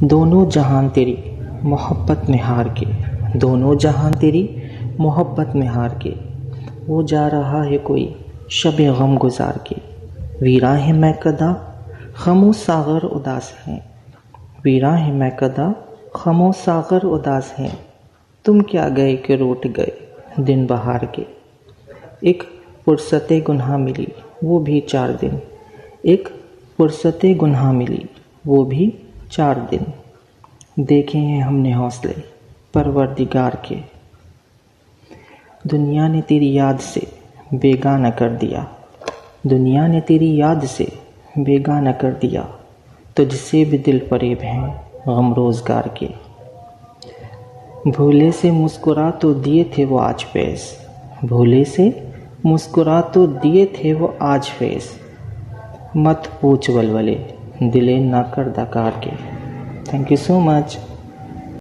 دونوں جہان تیری محبت میں ہار کے، دونوں جہان تیری محبت میں ہار کے، وہ جا رہا ہے کوئی شب غم گزار کے۔ ویراں ہے میں کدا خم و ساغر اداس ہیں، ویراں ہے میں کدا خم و ساغر اداس ہیں، تم کیا گئے کہ روٹ گئے دن بہار کے۔ ایک فرصت گناہ ملی وہ بھی 4 دن، ایک فرصت گناہ ملی وہ بھی 4 دن، دیکھے ہیں ہم نے حوصلے پروردگار کے۔ دنیا نے تیری یاد سے بیگانہ کر دیا، دنیا نے تیری یاد سے بیگانہ کر دیا، تجھ سے بھی دل فریب ہیں غم روزگار کے۔ بھولے سے مسکرا تو دیے تھے وہ آج فیض، بھولے سے مسکرا تو دیے تھے وہ آج فیض، مت پوچھ ولولے دلے نہ کر دکار کے۔ Thank you so much.